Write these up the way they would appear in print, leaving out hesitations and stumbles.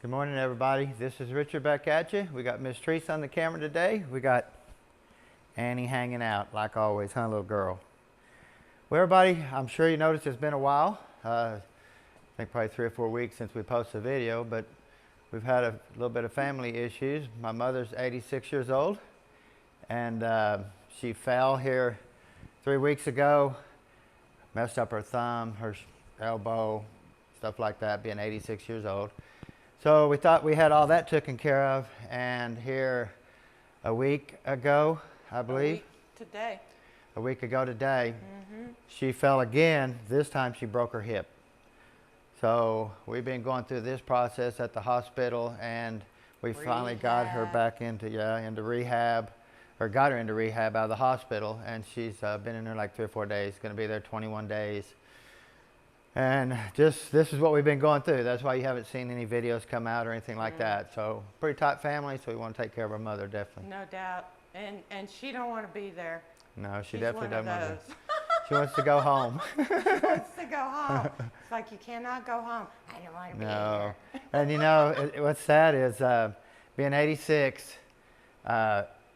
Good morning, everybody. This is Richard back at you. We got Miss Teresa on the camera today. We got Annie hanging out, like always, huh, little girl? Well, everybody, I'm sure you noticed it's been a while. I think probably 3 or 4 weeks since we posted a video, but we've had a little bit of family issues. My mother's 86 years old, and she fell here 3 weeks ago, messed up her thumb, her elbow, stuff like that, being 86 years old. So we thought we had all that taken care of, and here a week ago, I believe. A week ago today, she fell again. This time she broke her hip. So we've been going through this process at the hospital, and we finally got her back into rehab, or got her into rehab out of the hospital, and she's been in there like 3 or 4 days. Going to be there 21 days. And just, this is what we've been going through. That's why you haven't seen any videos come out or anything like that. So pretty tight family, so we want to take care of our mother, definitely. No doubt. And she don't want to be there. No, she definitely doesn't want to. She wants to go home. She wants to go home. It's like, you cannot go home. I don't want to be here. And you know, what's sad is being 86,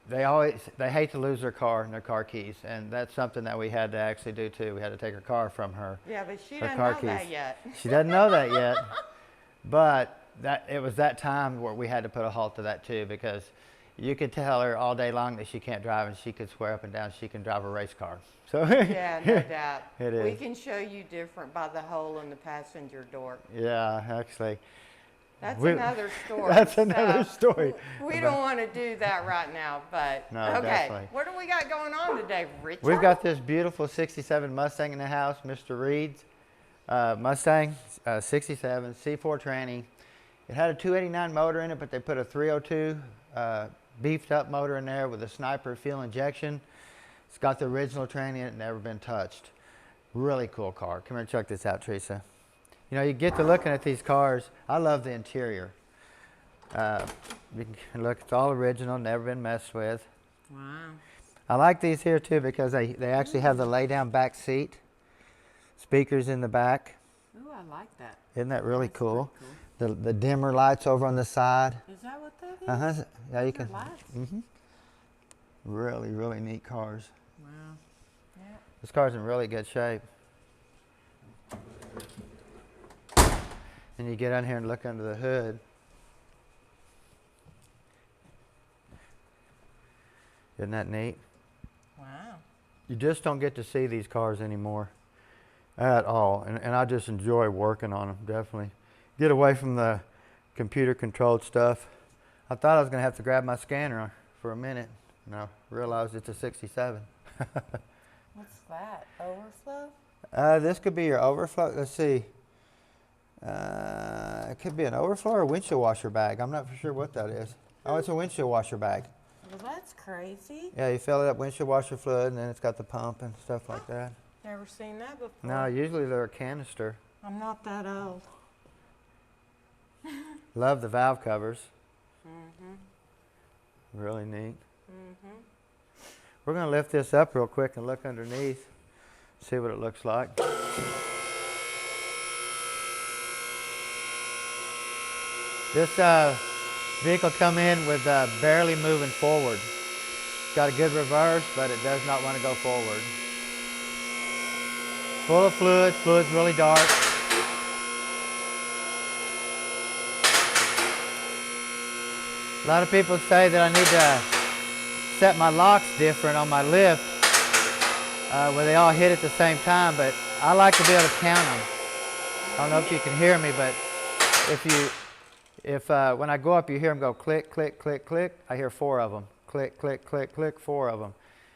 they hate to lose their car and their car keys, and that's something that we had to actually do too. We had to take her car from her. Yeah, but she doesn't know that yet. She doesn't know that yet, but it was that time where we had to put a halt to that too, because you could tell her all day long that she can't drive, and she could swear up and down she can drive a race car. So yeah, no doubt. It is. We can show you different by the hole in the passenger door. Yeah, actually. That's another story. That's another story. We don't want to do that right now, but no, okay. Definitely. What do we got going on today, Richard? We've got this beautiful 67 Mustang in the house, Mr. Reed's Mustang 67 C4 tranny. It had a 289 motor in it, but they put a 302 beefed up motor in there with a sniper fuel injection. It's got the original tranny in it, never been touched. Really cool car. Come here and check this out, Teresa. You know, you get to looking at these cars. I love the interior. You can look, it's all original, never been messed with. Wow. I like these here too because they actually have the lay down back seat. Speakers in the back. Ooh, I like that. Isn't that really cool? The dimmer lights over on the side. Is that what that is? Yeah, you can. Lights? Really, really neat cars. Wow. Yeah. This car's in really good shape. And you get on here and look under the hood. Isn't that neat? Wow. You just don't get to see these cars anymore at all. And I just enjoy working on them, definitely. Get away from the computer controlled stuff. I thought I was going to have to grab my scanner for a minute. And I realized it's a 67. What's that? Overflow? This could be your overflow. Let's see. It could be an overflow or a windshield washer bag. I'm not for sure what that is. Oh, it's a windshield washer bag. Well, that's crazy. Yeah, you fill it up windshield washer fluid, and then it's got the pump and stuff like that. Never seen that before. No, usually they're a canister. I'm not that old. Love the valve covers. Really neat. We're going to lift this up real quick and look underneath, see what it looks like. This vehicle come in with barely moving forward. It's got a good reverse, but it does not want to go forward. Full of fluid, fluid's really dark. A lot of people say that I need to set my locks different on my lift where they all hit at the same time, but I like to be able to count them. I don't know if you can hear me, but if when I go up you hear them go click, click, click, click, I hear 4 of them. Click, click, click, click, 4 of them.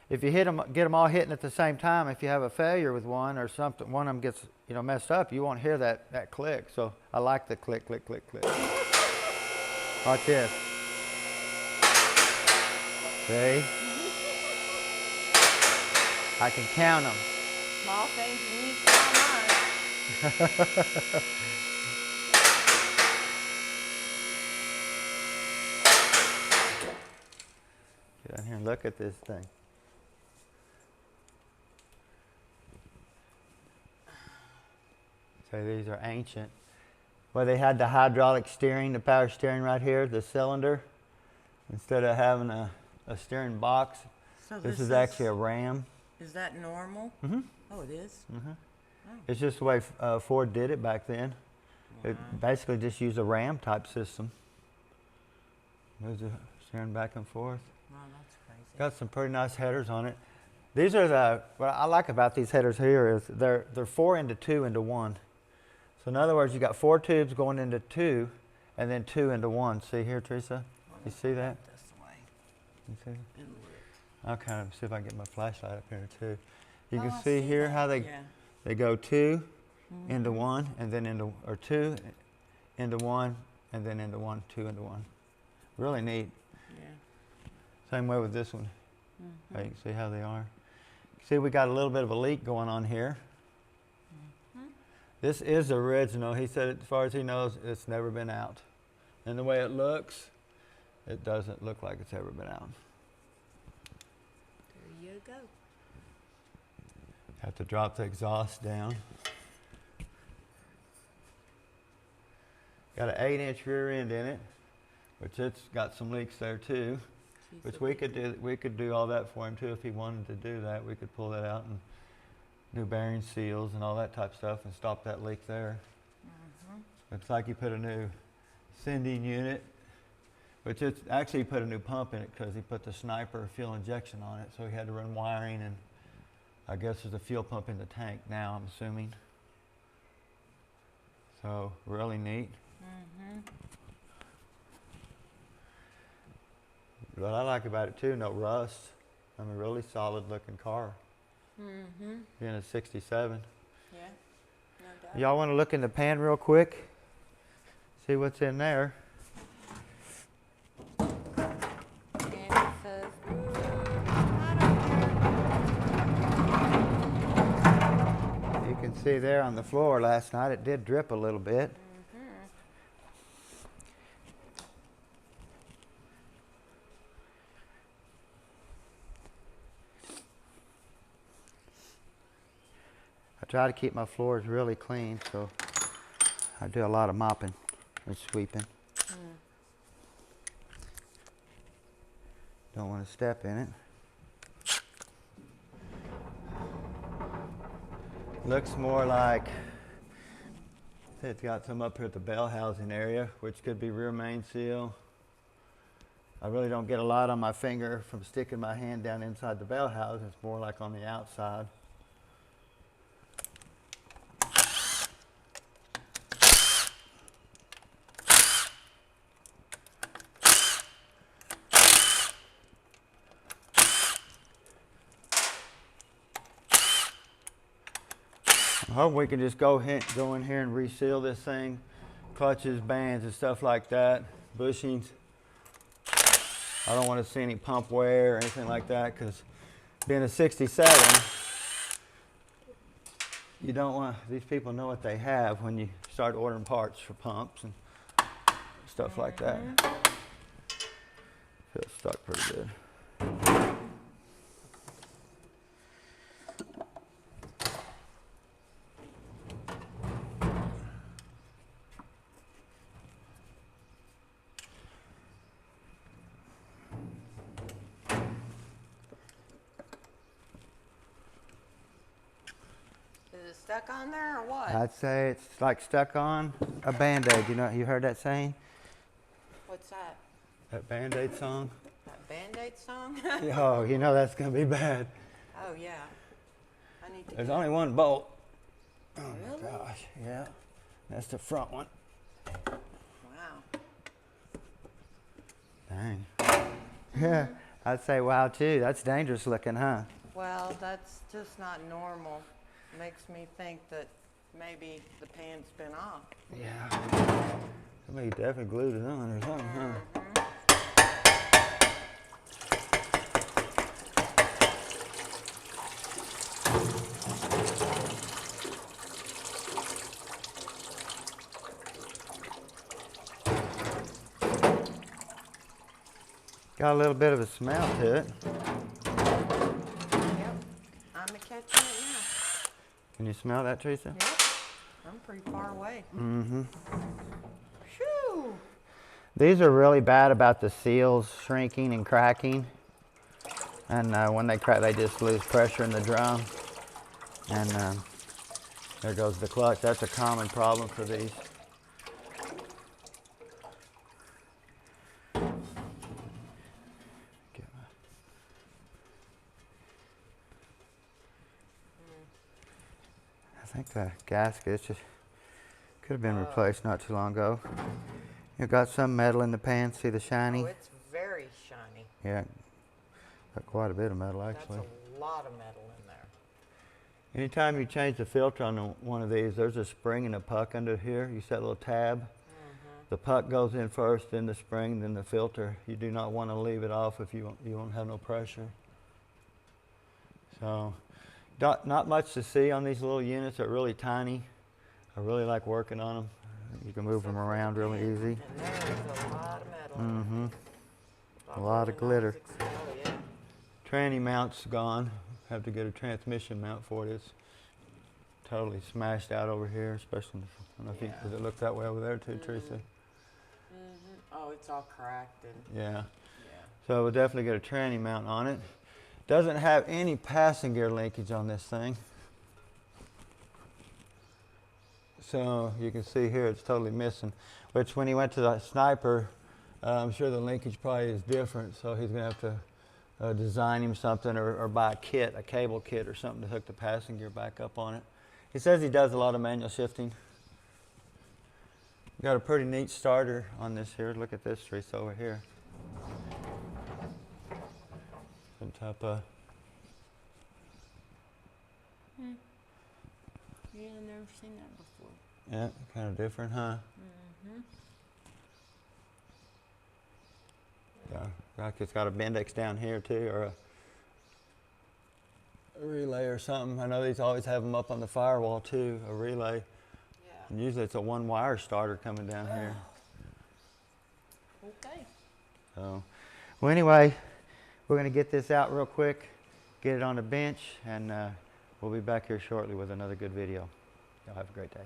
If you get them all hitting at the same time, if you have a failure with one or something, one of them gets messed up, you won't hear that click. So I like the click, click, click, click. Watch this. See? I can count them. Small things you need to know. Get down here and look at this thing. So these are ancient. where they had the hydraulic steering, the power steering right here, the cylinder, instead of having a steering box. So This is actually a ram. Is that normal? Mm-hmm. Oh, it is? Mm-hmm. Oh. It's just the way Ford did it back then. Wow. It basically just used a ram type system. Moves the steering back and forth. Wow, that's crazy. Got some pretty nice headers on it. These are what I like about these headers here is they're 4 into 2 into 1. So in other words, you got 4 tubes going into 2 and then 2 into 1. See here, Teresa? You see that? This way. You see? And look. I'll kind of see if I can get my flashlight up here too. You Oh, can I see here that. how Yeah. they go 2 into 1 and then into, or 2 into 1 and then into 1, 2 into 1. Really neat. Yeah. Same way with this one. You can see how they are. See, we got a little bit of a leak going on here. This is original. He said, as far as he knows, it's never been out. And the way it looks, it doesn't look like it's ever been out. There you go. Have to drop the exhaust down. Got an 8-inch rear end in it, which it's got some leaks there too. Jeez, Which we could do all that for him too if he wanted to do that. We could pull that out and do bearing seals and all that type of stuff and stop that leak there. Looks like he put a new sending unit, which it's actually put a new pump in it because he put the Sniper fuel injection on it, so he had to run wiring, and I guess there's a fuel pump in the tank now, I'm assuming. So really neat. What I like about it too, no rust. I mean, really solid looking car. Being a 67. Yeah, no doubt. Y'all want to look in the pan real quick? See what's in there. And it says, I don't care. You can see there on the floor last night, it did drip a little bit. I try to keep my floors really clean, so I do a lot of mopping and sweeping. Don't want to step in it. Looks more like, it's got some up here at the bell housing area, which could be rear main seal. I really don't get a lot on my finger from sticking my hand down inside the bell housing. It's more like on the outside. I hope we can just go in here and reseal this thing. Clutches, bands, and stuff like that. Bushings. I don't want to see any pump wear or anything like that, because being a 67, you don't want, these people know what they have when you start ordering parts for pumps and stuff like that. Feels stuck pretty good. Is it stuck on there or what? I'd say it's like stuck on a Band-Aid. You heard that saying? What's that? That Band-Aid song? That Band-Aid song? Oh, you know that's going to be bad. Oh, yeah. I need to There's get only one bolt. Oh Really? my gosh, yeah. That's the front one. Wow. Dang. Yeah, I'd say wow too. That's dangerous looking, huh? Well, that's just not normal. Makes me think that maybe the pan's been off. Yeah. Somebody definitely glued it on or something, huh? Got a little bit of a smell to it. Yep. I'm catching it now. Can you smell that, Teresa? Yep. I'm pretty far away. Mm-hmm. These are really bad about the seals shrinking and cracking. And when they crack, they just lose pressure in the drum. And there goes the clutch. That's a common problem for these. I think the gasket just could have been replaced not too long ago. You've got some metal in the pan. See the shiny? Oh, it's very shiny. Yeah, got quite a bit of metal actually. That's a lot of metal in there. Anytime you change the filter on one of these, there's a spring and a puck under here. You set a little tab. The puck goes in first, then the spring, then the filter. You do not want to leave it off if you won't have no pressure. So, not much to see on these little units. They're really tiny. I really like working on them. You can move them around really easy. And there's a lot of metal. A lot of glitter. Yeah. Tranny mount's gone. Have to get a transmission mount for it. It's totally smashed out over here, especially, I don't know if you, does it look that way over there too, Teresa? Oh, it's all cracked and Yeah. So we'll definitely get a tranny mount on it. Doesn't have any passing gear linkage on this thing. So you can see here it's totally missing. Which when he went to the Sniper, I'm sure the linkage probably is different. So he's gonna have to design him something or buy a kit, a cable kit or something to hook the passing gear back up on it. He says he does a lot of manual shifting. Got a pretty neat starter on this here. Look at this, Teresa, over here. Some type of... Yeah, I've never seen that before. Yeah, kind of different, huh? Yeah, like it's got a Bendix down here too, or a relay or something. I know these always have them up on the firewall too, a relay. Yeah. And usually it's a one-wire starter coming down here. Okay. So, well, anyway, we're going to get this out real quick, get it on the bench, and we'll be back here shortly with another good video. Y'all have a great day.